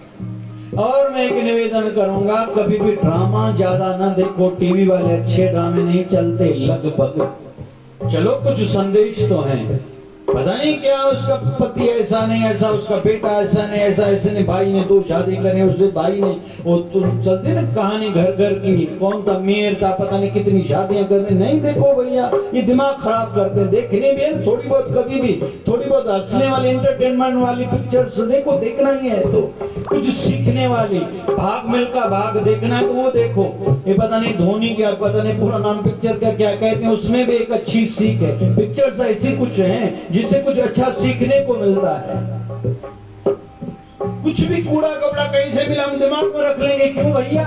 और मैं एक निवेदन करूंगा, कभी भी ड्रामा ज्यादा न देखो। टीवी वाले अच्छे ड्रामे नहीं चलते लगभग। चलो कुछ संदेश तो हैं, पता नहीं क्या उसका पति ऐसा नहीं ऐसा, उसका बेटा ऐसा नहीं ऐसा, ऐसे नहीं, भाई ने 2 शादी करे, उससे भाई ने वो तो चलती ना कहानी घर घर की, कौन था मेयर था, पता नहीं कितनी शादियां करने। नहीं देखो भैया, ये दिमाग खराब करते हैं। देखने भी है थोड़ी बहुत, कभी भी थोड़ी बहुत हंसने वाली एंटरटेनमेंट वाली पिक्चर्स देखो, देखना ही है तो कुछ सीखने वाली। भाग मिल्खा भाग देखना है तो वो देखो। ये पता नहीं धोनी क्या, पता नहीं पूरा नाम पिक्चर का क्या कहते हैं, उसमें भी एक अच्छी सीख है। पिक्चर्स ऐसी कुछ हैं जिससे कुछ अच्छा सीखने को मिलता है। कुछ भी कूड़ा कपड़ा कहीं से भी हम दिमाग में रख लेंगे, क्यों भैया?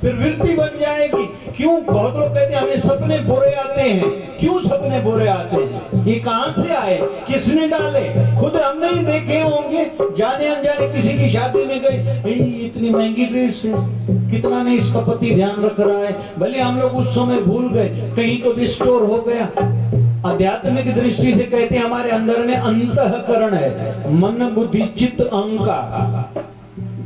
फिर वृत्ति बन जाएगी। क्यों? बहुत लोग कहते हैं हमें सपने बुरे आते हैं। क्यों सपने बुरे आते हैं? ये कहां से आए, किसने डाले? खुद हमने ही देखे होंगे। जाने अनजाने किसी की शादी में गए, इतनी महंगी ड्रेस है, कितना नहीं इसका पति ध्यान रख रहा है। भले हम लोग उस समय भूल गए, कहीं तो डिस्टोर हो गया। आध्यात्मिक दृष्टि से कहते हैं हमारे अंदर में अंतःकरण है, मन बुद्धि चित्त अहंकार।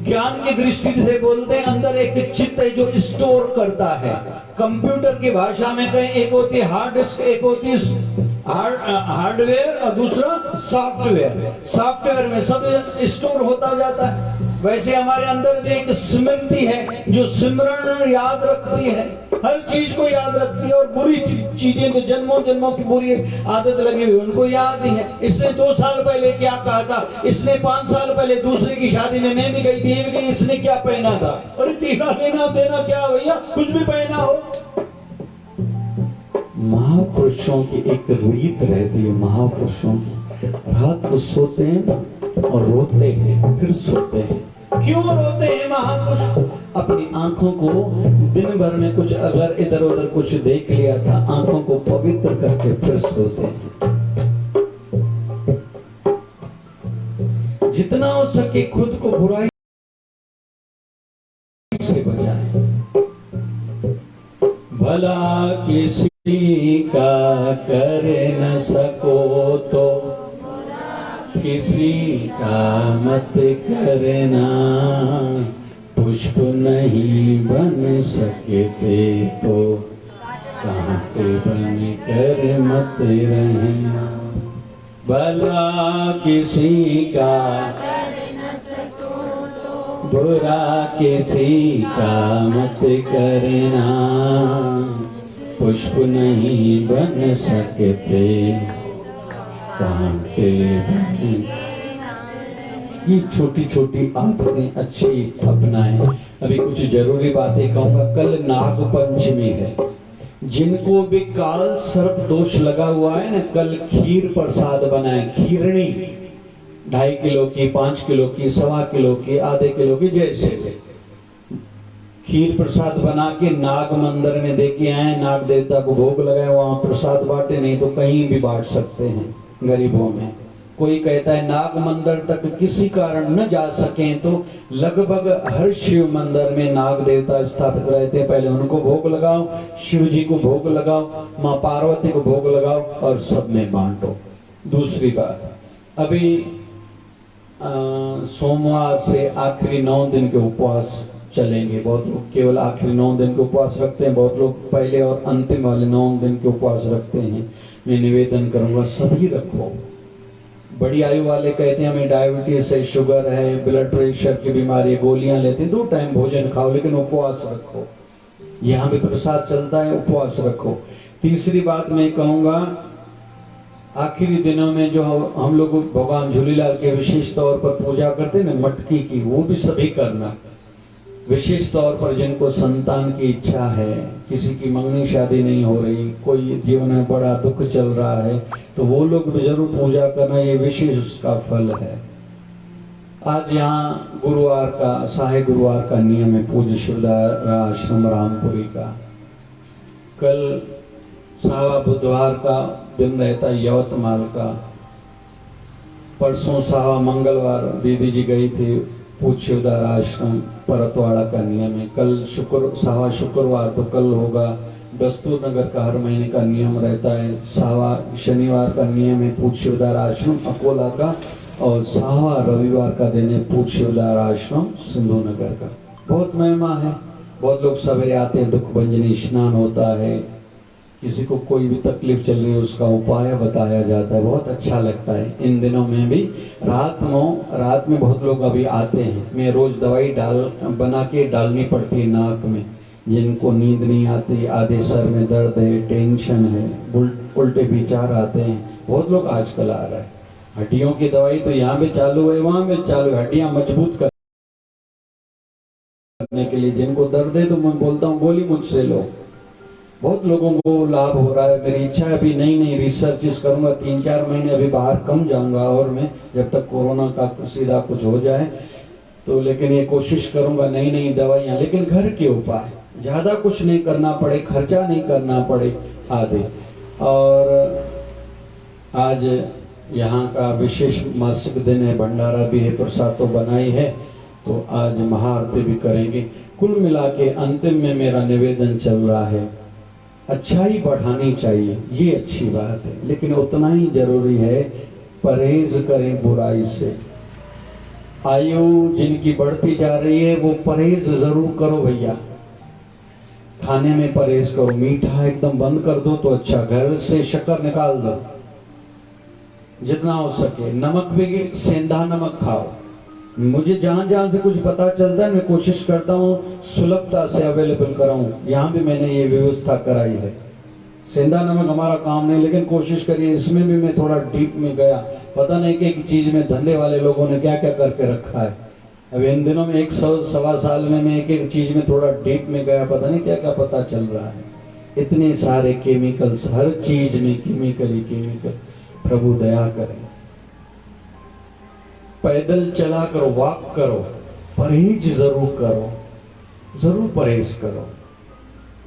ज्ञान की दृष्टि से बोलते हैं अंदर एक चित्त है जो स्टोर करता है। कंप्यूटर की भाषा में कहें, एक होती है हार्ड डिस्क, एक होती है हार्डवेयर और दूसरा सॉफ्टवेयर। सॉफ्टवेयर में सब स्टोर होता जाता है। वैसे हमारे अंदर भी एक स्मृति है जो सिमरन याद रखती है, हर चीज को याद रखती है। और बुरी चीजें तो जन्मों जन्मों की बुरी आदत लगी हुई उनको याद ही है। इसने 2 साल पहले क्या कहा था, इसने 5 साल पहले दूसरे की शादी में मैं भी गई थी, ये भी गई, इसने क्या पहना था। अरे तेरा लेना देना क्या भैया, कुछ भी पहना हो। महापुरुषों की एक रीत रहती है, महापुरुषों की। रात को सोते हैं और रोते हैं, फिर सोते हैं। क्यों रोते हैं महापुरुष? अपनी आंखों को दिन भर में कुछ अगर इधर उधर कुछ देख लिया था, आंखों को पवित्र करके फिर सोते हैं। जितना हो सके खुद को बुराई से बचाएं। भला किसी का कर न सको तो किसी का मत करना, पुष्प नहीं बन सकते तो कांटे बन कर मत रहना। भला किसी का बुरा किसी का मत करना, पुष्प नहीं बन सकते कांटे बन। ये छोटी छोटी आदतें अच्छी अपनाएं। अभी कुछ जरूरी बातें कहूंगा। कल नाग पंचमी है। जिनको भी काल सर्प दोष लगा हुआ है ना, कल खीर प्रसाद बनाए। खीरणी 2.5 किलो की, 5 किलो की, 1.25 किलो की, आधे किलो की, जैसे खीर प्रसाद बना के नाग मंदिर में दे के आए। नाग देवता को भोग लगाए, वहां प्रसाद बांटे। नहीं तो कहीं भी बांट सकते हैं गरीबों में। कोई कहता है नाग मंदिर तक किसी कारण न जा सके तो लगभग हर शिव मंदिर में नाग देवता स्थापित रहते हैं। पहले उनको भोग लगाओ, शिव जी को भोग लगाओ, माँ पार्वती को भोग लगाओ और सब में बांटो। दूसरी बात, अभी सोमवार से आखिरी 9 दिन के उपवास चलेंगे। बहुत लोग केवल आखिरी 9 दिन के उपवास रखते हैं, बहुत लोग पहले और अंतिम वाले 9 दिन के उपवास रखते हैं। मैं निवेदन करूंगा सभी रखो। बड़ी आयु वाले कहते हैं हमें डायबिटीज है, शुगर है, ब्लड प्रेशर की बीमारी, गोलियां लेते हैं। 2 टाइम भोजन खाओ लेकिन उपवास रखो। यहाँ भी प्रसाद चलता है, उपवास रखो। तीसरी बात मैं कहूंगा, आखिरी दिनों में जो हम लोग भगवान झूलेलाल के विशेष तौर पर पूजा करते हैं ना, मटकी की, वो भी सभी करना। विशेष तौर पर जिनको संतान की इच्छा है, किसी की मंगनी शादी नहीं हो रही, कोई जीवन में बड़ा दुख चल रहा है, तो वो लोग भी जरूर पूजा करना। ये विशेष उसका फल है। आज यहाँ गुरुवार का, साहे गुरुवार का नियम है पूज्य शिवदार आश्रम रामपुरी का। कल सावा बुधवार का दिन रहता है यवतमाल का। परसों सावा मंगलवार दीदी जी गई थी पूज्य शिवदार आश्रम परतवाड़ा का नियम है। कल सावा शुक्रवार तो कल होगा। दस्तूर नगर का हर महीने का नियम रहता है। सावा शनिवार का नियम है पूज्य शिवदार आश्रम अकोला का, और सावा रविवार का दिन है पूज्य शिवदार आश्रम सिंधु नगर का। बहुत महिमा है। बहुत लोग सवेरे आते हैं, दुख भंजनी स्नान होता है। किसी को कोई भी तकलीफ चल रही है उसका उपाय बताया जाता है। बहुत अच्छा लगता है। इन दिनों में भी रात में बहुत लोग अभी आते हैं। मैं रोज दवाई बना के डालनी पड़ती है नाक में। जिनको नींद नहीं आती, आधे सर में दर्द है, टेंशन है, उल्टे विचार आते हैं, बहुत लोग आजकल आ रहा है। हड्डियों की दवाई तो यहाँ भी चालू है, वहां भी चालू है। हड्डियां मजबूत करने के लिए जिनको दर्द है तो मैं बोलता हूँ गोली मुझसे लो। बहुत लोगों को लाभ हो रहा है। मेरी इच्छा है अभी नई रिसर्च करूंगा। 3-4 महीने अभी बाहर कम जाऊंगा और मैं, जब तक कोरोना का सीधा कुछ हो जाए तो। लेकिन ये कोशिश करूंगा नई दवाइयां, लेकिन घर के उपाय, ज्यादा कुछ नहीं करना पड़े, खर्चा नहीं करना पड़े आदि। और आज यहाँ का विशेष मासिक दिन है, भंडारा भी है, प्रसाद तो बनाई है, तो आज महाआरती भी करेंगे। कुल मिला के अंतिम में मेरा निवेदन चल रहा है, अच्छाई बढ़ानी चाहिए, ये अच्छी बात है, लेकिन उतना ही जरूरी है परहेज करें बुराई से। आयु जिनकी बढ़ती जा रही है वो परहेज जरूर करो भैया। खाने में परहेज करो, मीठा एकदम बंद कर दो तो अच्छा, घर से शक्कर निकाल दो जितना हो सके। नमक भी सेंधा नमक खाओ। मुझे जहां से कुछ पता चलता है मैं कोशिश करता हूँ सुलभता से अवेलेबल कराऊं। यहाँ भी मैंने ये व्यवस्था कराई है। सेंधा नमक हमारा काम नहीं, लेकिन कोशिश करिए। इसमें भी मैं थोड़ा डीप में गया, पता नहीं कि एक चीज में धंधे वाले लोगों ने क्या क्या करके रखा है। अब इन दिनों में 100-1.25 साल में मैं एक चीज में थोड़ा डीप में गया, पता नहीं क्या क्या पता चल रहा है। इतने सारे केमिकल्स, हर चीज में केमिकल ही केमिकल। प्रभु दया करें। पैदल चला करो, वॉक करो, परहेज जरूर करो, जरूर परहेज करो।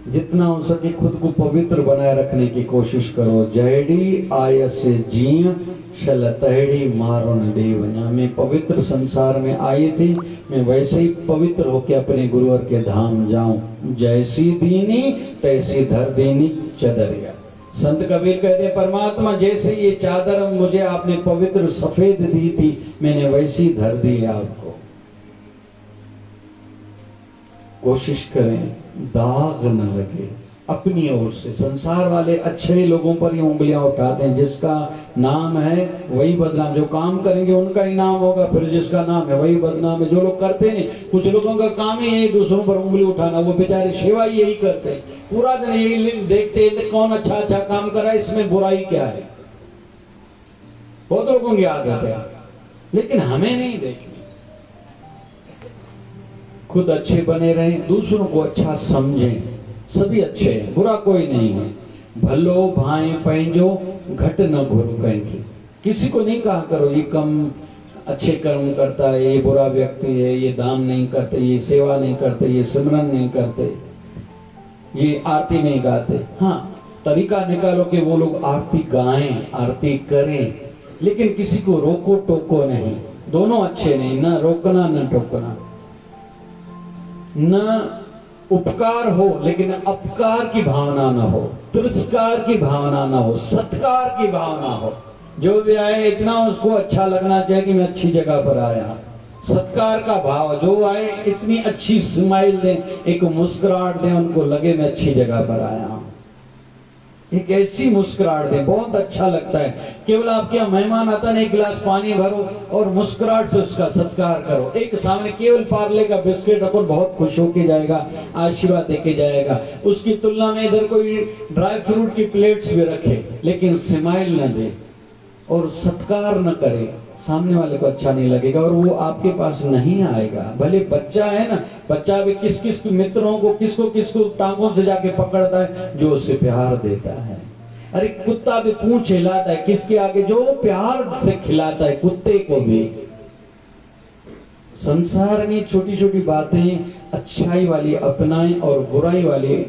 जितना हो सके खुद को पवित्र बनाए रखने की कोशिश करो। जयड़ी आयस जीव शल तहड़ी मारो न देवना। मैं पवित्र संसार में आई थी, मैं वैसे ही पवित्र होकर अपने गुरुवर के धाम जाऊं। जैसी दीनी तैसी धर देनी चदरिया। संत कबीर कहते हैं, परमात्मा जैसे ये चादर मुझे आपने पवित्र सफेद दी थी, मैंने वैसी धर दी आपको। कोशिश करें दाग न लगे अपनी ओर से। संसार वाले अच्छे लोगों पर ही उंगलियां उठाते हैं। जिसका नाम है वही बदनाम, जो काम करेंगे उनका ही नाम होगा, फिर जिसका नाम है वही बदनाम है। जो लोग करते नहीं, कुछ लोगों का काम ही है दूसरों पर उंगली उठाना, वो बेचारे सेवा यही करते हैं, पूरा दिन यही देखते हैं कौन अच्छा अच्छा काम कर रहा है, इसमें बुराई क्या है। बहुत लोगों की आदत है, लेकिन हमें नहीं देखनी। खुद अच्छे बने रहें, दूसरों को अच्छा समझें। सभी अच्छे हैं, बुरा कोई नहीं है। भलो भाई पैंजो घट न घुरु कहेंगे। किसी को नहीं कहा करो ये कम अच्छे कर्म करता है, ये बुरा व्यक्ति है, ये दान नहीं करते, ये सेवा नहीं करते, ये सिमरन नहीं करते, ये आरती नहीं गाते। हाँ, तरीका निकालो कि वो लोग आरती गाएं, आरती करें, लेकिन किसी को रोको टोको नहीं। दोनों अच्छे नहीं, न रोकना न टोकना। न उपकार हो लेकिन अपकार की भावना न हो, तिरस्कार की भावना न हो, सत्कार की भावना हो। जो भी आए इतना उसको अच्छा लगना चाहिए कि मैं अच्छी जगह पर आया। सत्कार का भाव, जो आए इतनी अच्छी स्माइल दें, एक मुस्कुराहट दें, उनको लगे मैं अच्छी जगह पर आया हूं। एक ऐसी मुस्कुराहट दें, बहुत अच्छा लगता है। केवल आपके यहाँ मेहमान आता है, एक गिलास पानी भरो और मुस्कुराहट से उसका सत्कार करो। एक सामने केवल पार्ले का बिस्किट रखो, बहुत खुश होके जाएगा, आशीर्वाद देके जाएगा। उसकी तुलना में इधर कोई ड्राई फ्रूट की प्लेट्स भी रखे, लेकिन स्माइल न दे और सत्कार न करे, सामने वाले को अच्छा नहीं लगेगा और वो आपके पास नहीं आएगा। भले बच्चा है ना, बच्चा भी किस किस मित्रों को, किसको टांगों से जाके पकड़ता है, जो उसे प्यार देता है। अरे कुत्ता भी पूंछ हिलाता है किसके आगे, जो प्यार से खिलाता है कुत्ते को भी। संसार में छोटी छोटी बातें अच्छाई वाली अपनाएं और बुराई वाली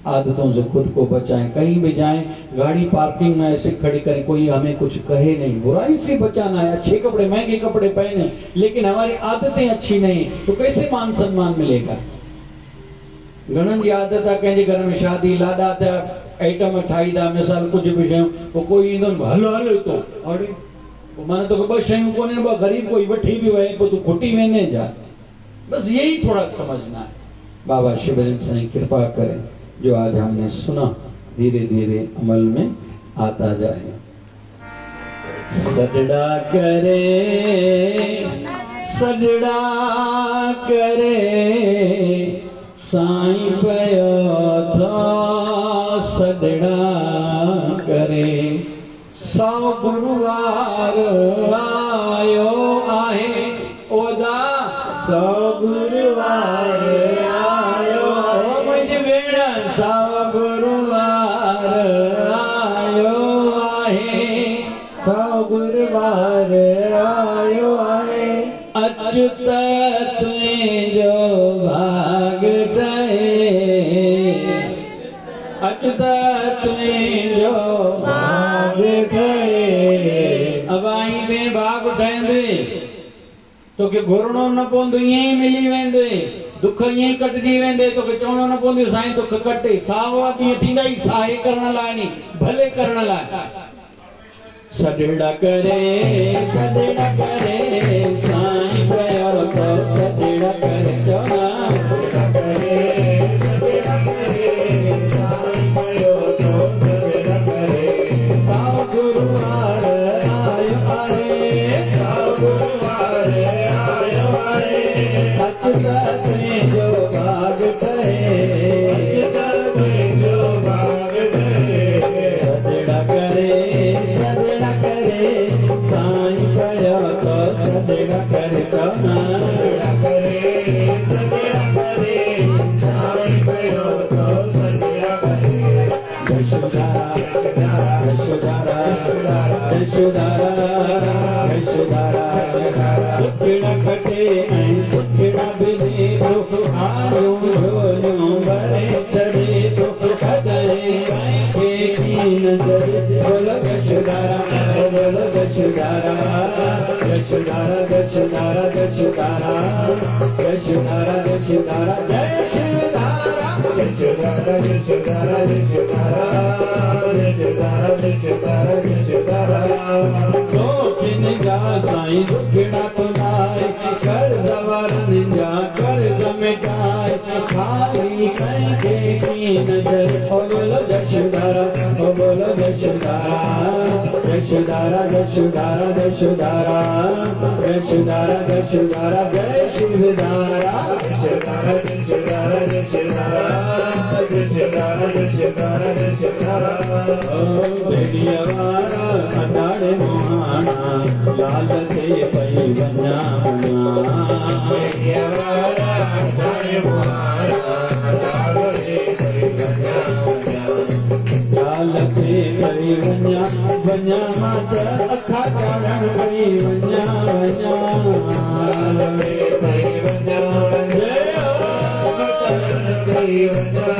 आदतों से खुद को बचाएं। कहीं भी जाएं, गाड़ी पार्किंग में ऐसे खड़ी करें, कोई हमें कुछ कहे नहीं। बुराई से बचाना है। अच्छे कपड़े, महंगे कपड़े पहने, लेकिन हमारी आदतें अच्छी नहीं, तो कैसे मान सम्मान मिलेगा। घणनि जी आदत आहे, कंहिंजे घर में शादी लाॾा थिया, आइटम ठाही था, मिसाल कुछ भी शयूं, पोइ कोई ईंदो हलो हलो तो अड़े माना तो ॿ शयूं कोन्हे, ॿ ग़रीब कोई वठी बि वहे, पोइ तूं खुटी वेंदे जा। बस यही थोड़ा समझना है। बाबा शिवलिंग साईं कृपा करें, जो आज हमने सुना धीरे धीरे अमल में आता जाए। सजड़ा करे, सजड़ा करे, साईं पयो था सजड़ा करे। सौ गुरुवार आयो आहे, ओदा सौ गुरुवार आयो, मुझे बेड़ा सौ गुरुवार आयो आहे, सौ गुरुवार आयो आहे। अच्युत तुझो भाग ठहे, अच्युत तुझो भाग ठहे। अब आई दे भाग ठहंदे तो के घुरणो न पवंदो, ईअं ई मिली वेंदे, दुख ईअं ई कटिजी वेंदे, तो के चवणो न पवंदो साईं दुख कटे। सावा ॾींहं थींदा ई साहे करण लाइ नी, भले करण लाइ। सजड़ा करे, सजड़ा करे, साईं पयो तो सजड़ा करे, चवणा सजड़ा करे, सजड़ा करे, साईं पयो तो सजड़ा करे। सौ गुरुवार आयो आहे, सौ गुरुवार आयो आहे। अच्युत तुझो भाग ठहे, अच्युत तुझो भाग ठहे। सजड़ा करे, सजड़ा करे, साईं पयो तो सजड़ा करे, चवणा सजड़ा करे, सजड़ा करे, साईं पयो तो सजड़ा करे। आयो झोलियों भरे चढ़े तो कदरे के नजर बोल यशोदारा बोल यशोदारा यशोदारा यशोदारा यशोदारा यशोदारा यशोदारा जय यशोदारा यशोदारा यशोदारा यशोदारा यशोदारा यशोदारा तो किन जा साईं दुखड़ा तो लाए कर दवारन जा कर जमेटाए खाली कहीं की नजर बोलो यशोदारा बोलो यशोदारा यशोदारा यशोदारा यशोदारा यशोदारा यशोदारा जय शिवदारा यशोदारा यशोदारा यशोदारा यशोदारा यशोदारा यशोदारा ओ बेलियावारा अटाड़े मोहाना लाल से पई बन्याना बेलियावारा अटाड़े मोहाना लाल से पई बन्याना लाल से पई बन्या माता अखा कारण पई बन्या लाल से पई बन्या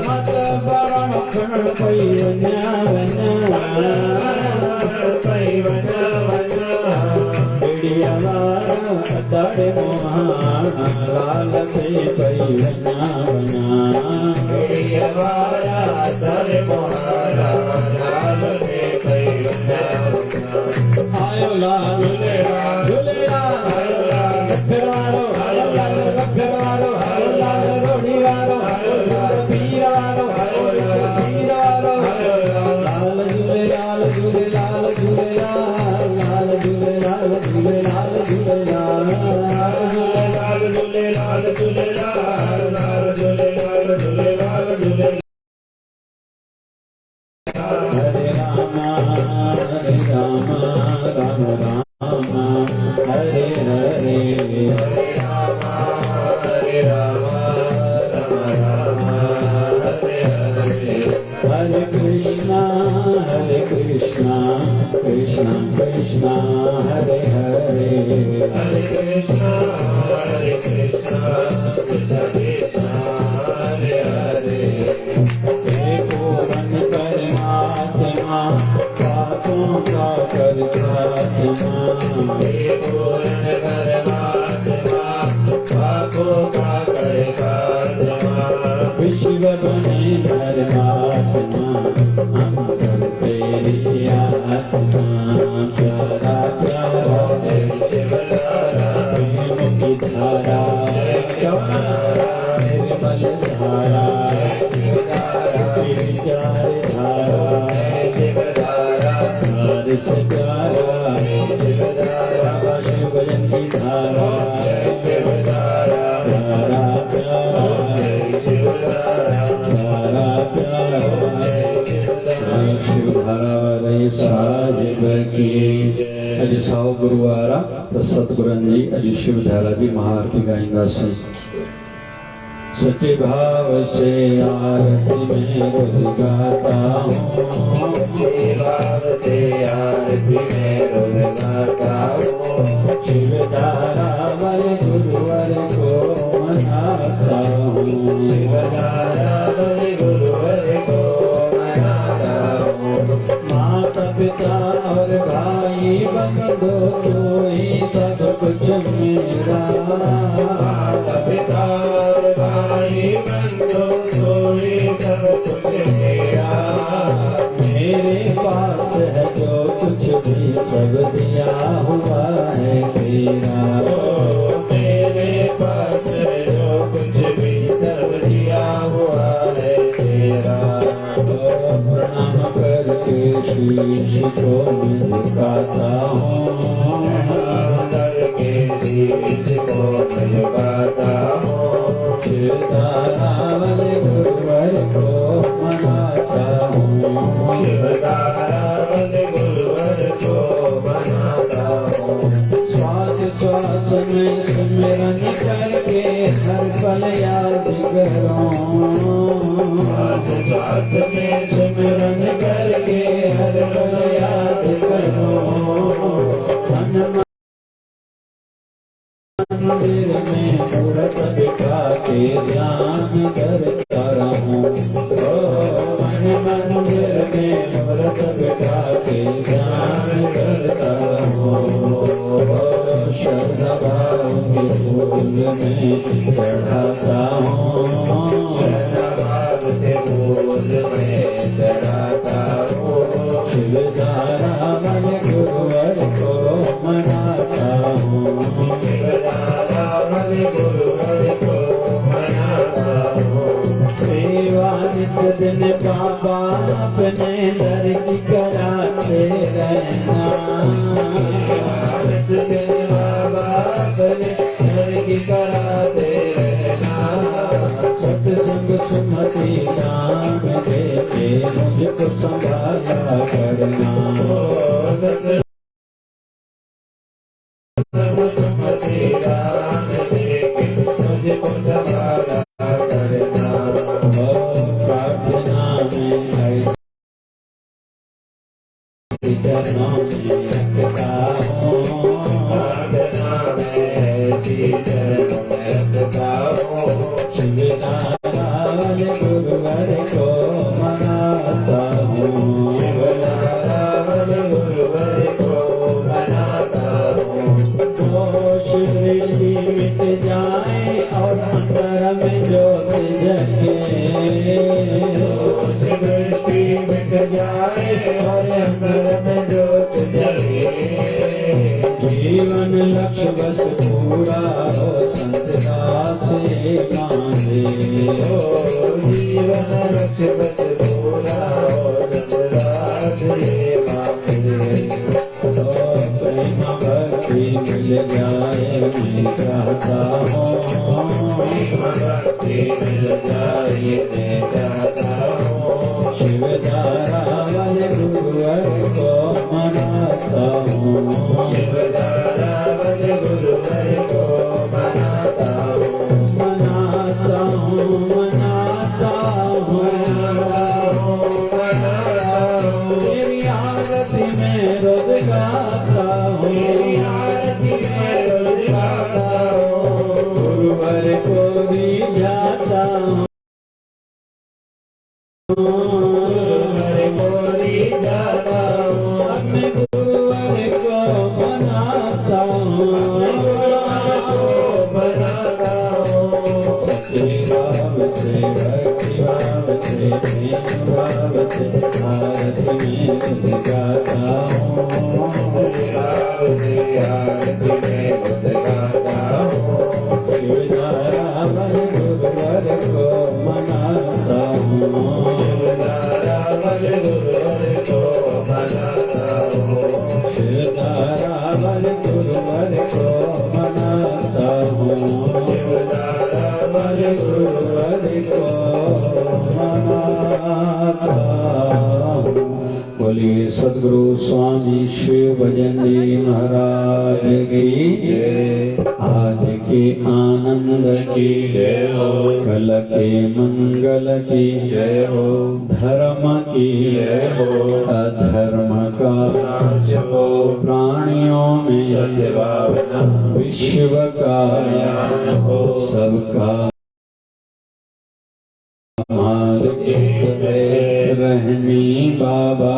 माता बारा मखण पई बन्या बेड़ियावारा अटाड़े मोहाना लाल से पई बन्या बेड़ियावारा अटाड़े मोहाना लाल से पई बन्या आयो लाल झूलेलाल आयो लाल गफरवारो आयो लाल गफरवारो आयो लाल रोड़ीवारो आयो लाल पीरवारो आयो लाल पीरवारो आयो लाल झूलेलाल झूलेलाल झूलेलाल लाल झूलेलाल झूलेलाल झूलेलाल झूलेलाल झूलेलाल झूलेलाल लाल झूलेलाल झूलेलाल झूलेलाल हरे राम राम राम हरे हरे हरे राम राम हरे हरे हरे कृष्णा कृष्णा कृष्णा हरे हरे हरे कृष्णा कृष्णा कृष्णा हरे हरे एको मन परमात्मा पापों का कर खात्मा एको मन परमात्मा पापों का कर खात्मा विश्व बने धर्मात्मा हम सब तेरी आत्मा प्यारा प्यारा जय शिवधारा प्रेम की धारा निर्मल धारा विचार धारा शिवधारा शिवधारा शिवजन की धारा शिवधारा प्यारा प्यारा शिवधारा प्यारा शिवधारा वाले साहिब की अज सौ गुरुवारा सतगुरन जी अज शिवधारा की महाआरती गाइंदा से सच्चे भाव से आरती में रोज गाता हूँ सच्चे भाव से आरती में रोज गाता हूँ शिवधारा वाले गुरुवर को मनाता हूँ शिवधारा वाले गुरुवर को मनाता हूँ माता पिता और भाई बंधु तू ही सब कुछ मेरा माता पिता और भाई बंधु तू ही सब कुछ मेरा मेरे पास है जो कुछ भी सब दिया हुआ है तेरा मेरे पास है जो कुछ भी सब दिया हुआ है तेरा प्रणाम करके शीश को मैं झुकाता हूँ करके शीश को मैं झुकाता हूँ शिवधारा वाले गुरुवर को मनाता हूँ शिवधारा वाले गुरुवर को मनाता हूँ श्वास श्वास में सिमरन करके हर पल याद करो श्वास श्वास में सिमरन करके हर पल याद करो मन मंदिर में उड़त बिठा ध्यान करता रहूं। मन मंदिर में व्रत बिठा के ध्यान करता रहूं। श्रद्धा भाव के फूल में चढ़ाता हूँ। श्रद्धा भाव के फूल में चढ़ाता हूँ। शिव धारा वाले गुरुवर को मनाता हूँ। शिव धारा वाले गुरुवर को मनाता हूँ। सेवा नित दिन बाबा अपने दर की कराते रहना। नित दिन बाबा अपने दर की कराते रहना। सत्संग सुमति नाम देके मुझको संभाला करना। सुमति नाम देके मुझको संभाला करना। प्रार्थना में चरणों में रखता हूँ। प्रार्थना में ऐसी चरणों में रखता हूँ। शिव धारा वाले गुरुवर को मनाता हूँ। शिव धारा वाले गुरुवर को मनाता हूँ। दोष दृष्टि मिट जाए और अंतर में ज्योत जगे। दोष दृष्टि मिट जाए और अंतर में ज्योत जगे। जीवन लक्ष्य बस पूरा हो संत दास मांगे। जीवन लक्ष्य बस पूरा हो संत दास मांगे। प्रेम भक्ति मिल जाए मैं चाहता हूँ। प्रेम भक्ति मिल जाए मैं चाहता हूँ। शिव धारा वाले गुरुवर को मनाता हूँ। शिव धारा वाले गुरुवर को मनाता हूँ। मनाता हूँ, मनाता हूँ, मनाता हूँ। तेरी आरती में रोज गाता हूँ। तेरी आरती में रोज गाता हूँ। गुरुवर को भी जाता हूँ। गुरुवर को भी जाता हूँ। मैं गुरुवर को मनाता हूँ। बनाता हूँ। सच्चे भाव से भक्ति भाव से प्रेम भाव से आरती में खुद गाता हूँ। आरती में खुद गाता हूँ। शिव धारा वाले गुरुवर को मनाता हूँ। शिव धारा वाले गुरुवर को मनाता हूँ। शिव धारा वाले गुरुवर को मनाता हूँ। शिव धारा वाले गुरुवर को मनाता हूँ। बोलिए सद्गुरु स्वामी शिव भजनी महाराज की जय। आज के आनंद की जय हो। कल के मंगल की जय हो। धर्म की जय हो। अधर्म का नाश हो। प्राणियों में सद्भावना विश्व का ज्ञान हो। सबका रहमी बाबा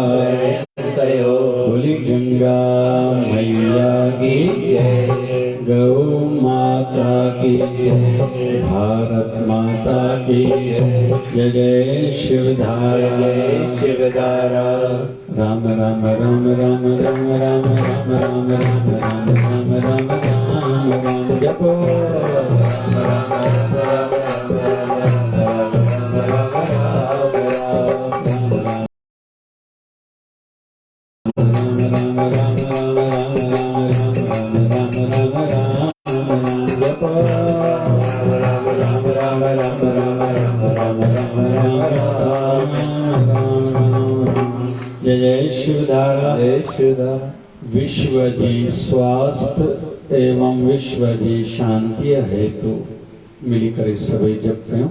बोली गंगा मैया की जय। गौ माता की जय। भारत माता की जय। जय शिवधारा शिवधारा। राम राम राम राम राम राम राम राम राम राम राम राम राम राम जपो। राम राम राम जय जय शिवधारा। जय शिवधारा। विश्व जी स्वास्थ्य एवं विश्व जी शांति हेतु मिलकर सभी जपते हैं।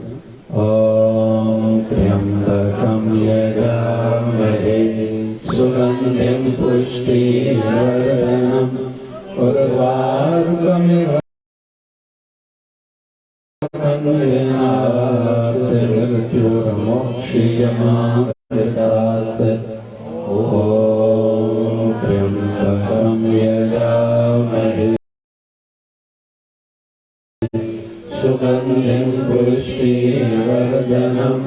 ओम त्र्यंबकं यजामहे सुगंधिं पुष्टिवर्धनम् उर्वारुकमिव वंदनात् मृत्युर्मोक्षयमामृतात् ॐ त्र्यम्बकं यजामहे सुगन्धिं पुष्टिवर्धनम्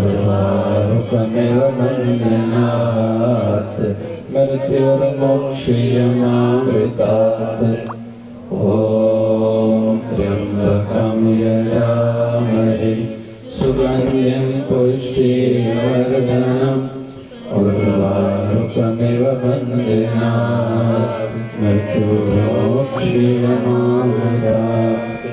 उर्वारुकमिव बन्धनात् मृत्युर्मोक्षयमामृतात् ॐ त्र्यम्बकं यजामहे सुगन्धिं पुष्टिवर्धनम् उर्वारुकमिव बन्धनात् मृत्युर्मोक्षयमामृतात्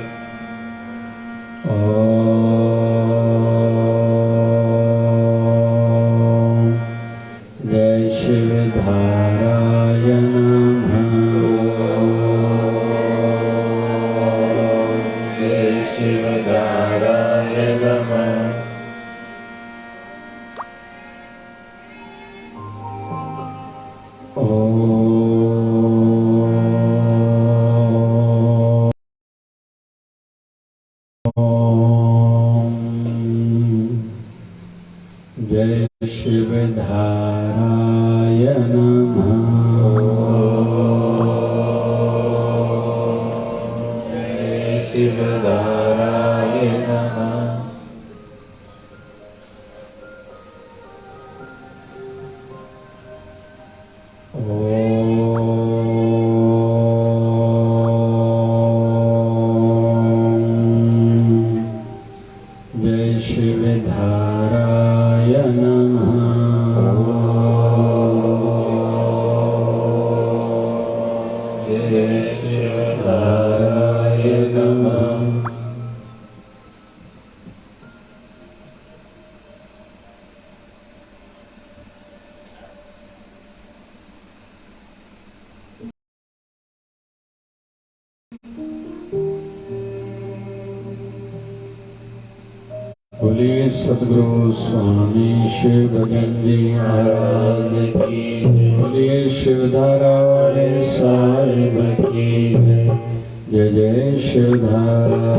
जय शिवधाराय नमः। जय शिवधाराय नमः। जय शिवधाराय नमः। जय शिवधाराय नमः। जय शिवधाराय नमः। जय शिवधाराय नमः। बोलिए सद्गुरु स्वामी शिव भजन जी महाराज की। बोलिए शिवधारा वाले साहिब की। जय जय शिवधारा।